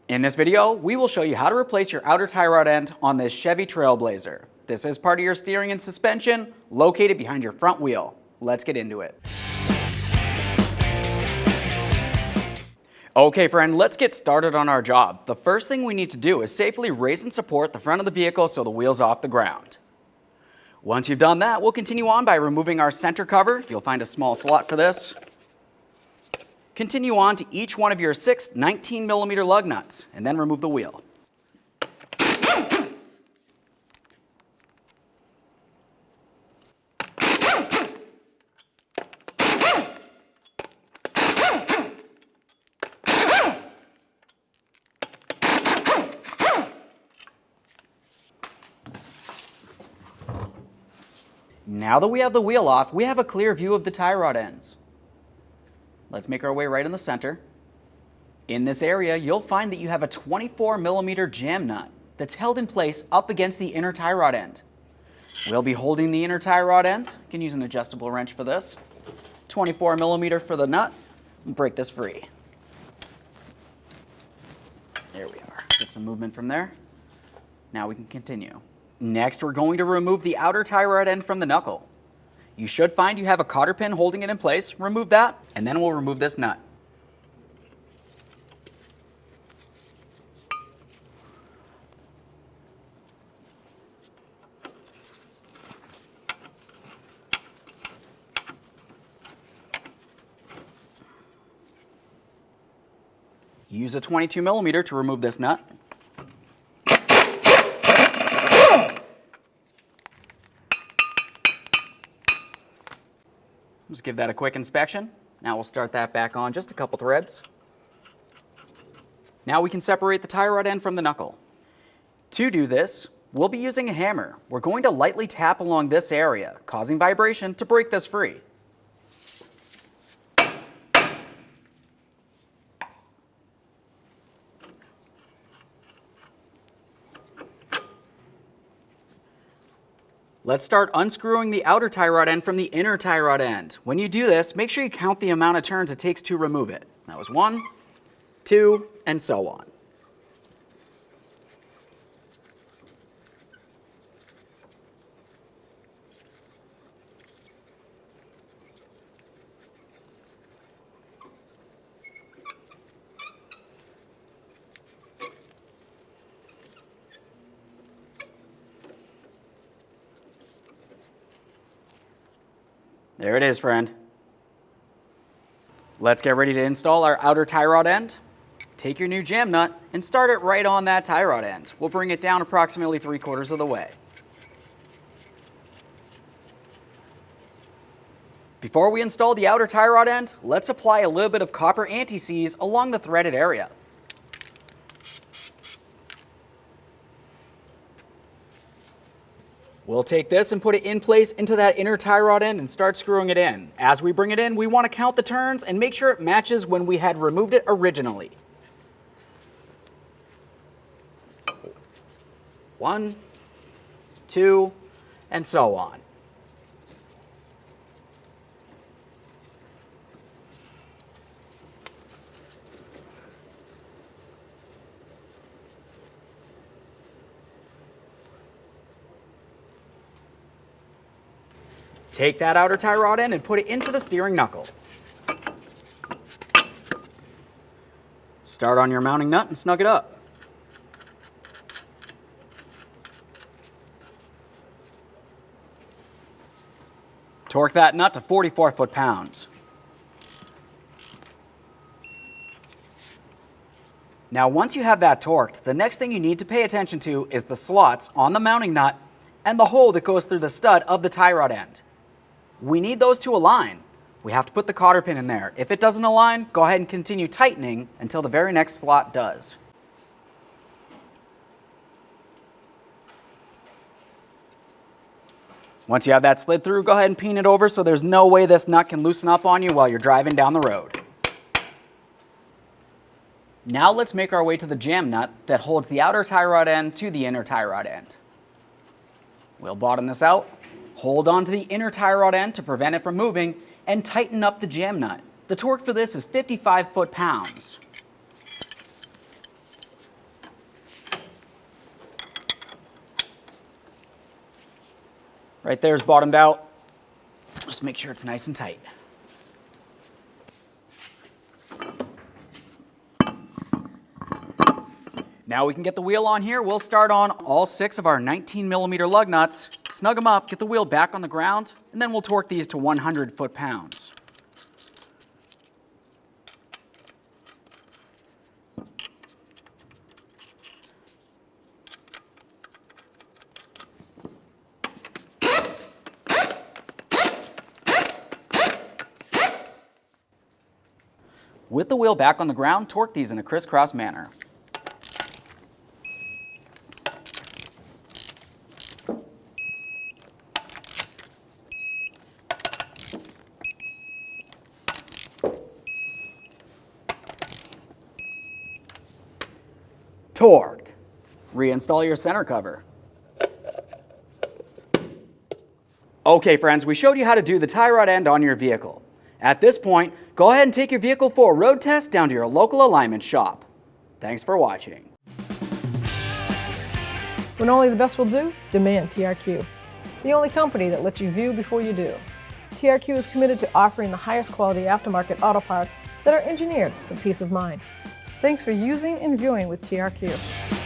In this video, we will show you how to replace your outer tie rod end on this Chevy Trailblazer. This is part of your steering and suspension, located behind your front wheel. Let's get into it. Okay friend, let's get started on our job. The first thing we need to do is safely raise and support the front of the vehicle so the wheel's off the ground. Once you've done that, we'll continue on by removing our center cover. You'll find a small slot for this. Continue on to each one of your 6 19mm lug nuts, and then remove the wheel. Now that we have the wheel off, we have a clear view of the tie rod ends. Let's make our way right in the center. In this area, you'll find that you have a 24mm jam nut that's held in place up against the inner tie rod end. We'll be holding the inner tie rod end. You can use an adjustable wrench for this. 24mm for the nut. Break this free. There we are. Get some movement from there. Now we can continue. Next, we're going to remove the outer tie rod end from the knuckle. You should find you have a cotter pin holding it in place. Remove that, and then we'll remove this nut. Use a 22mm to remove this nut. Just give that a quick inspection. Now we'll start that back on, just a couple threads. Now we can separate the tie rod end from the knuckle. To do this, we'll be using a hammer. We're going to lightly tap along this area, causing vibration to break this free. Let's start unscrewing the outer tie rod end from the inner tie rod end. When you do this, make sure you count the amount of turns it takes to remove it. That was 1, 2, and so on. There it is, friend. Let's get ready to install our outer tie rod end. Take your new jam nut and start it right on that tie rod end. We'll bring it down approximately 3/4 of the way. Before we install the outer tie rod end, let's apply a little bit of copper anti-seize along the threaded area. We'll take this and put it in place into that inner tie rod end and start screwing it in. As we bring it in, we want to count the turns and make sure it matches when we had removed it originally. 1, 2, and so on. Take that outer tie rod end and put it into the steering knuckle. Start on your mounting nut and snug it up. Torque that nut to 44 foot-pounds. Now once you have that torqued, the next thing you need to pay attention to is the slots on the mounting nut and the hole that goes through the stud of the tie rod end. We need those to align. We have to put the cotter pin in there. If it doesn't align, go ahead and continue tightening until the very next slot does. Once you have that slid through, go ahead and pin it over so there's no way this nut can loosen up on you while you're driving down the road. Now let's make our way to the jam nut that holds the outer tie rod end to the inner tie rod end. We'll bottom this out. Hold on to the inner tie rod end to prevent it from moving, and tighten up the jam nut. The torque for this is 55 foot-pounds. Right there's bottomed out. Just make sure it's nice and tight. Now we can get the wheel on here. We'll start on all 6 of our 19mm lug nuts, snug them up, get the wheel back on the ground, and then we'll torque these to 100 foot-pounds. With the wheel back on the ground, torque these in a crisscross manner. Torqued. Reinstall your center cover. Okay friends, we showed you how to do the tie rod end on your vehicle. At this point, go ahead and take your vehicle for a road test down to your local alignment shop. Thanks for watching. When only the best will do, demand TRQ. The only company that lets you view before you do. TRQ is committed to offering the highest quality aftermarket auto parts that are engineered for peace of mind. Thanks for using and viewing with TRQ.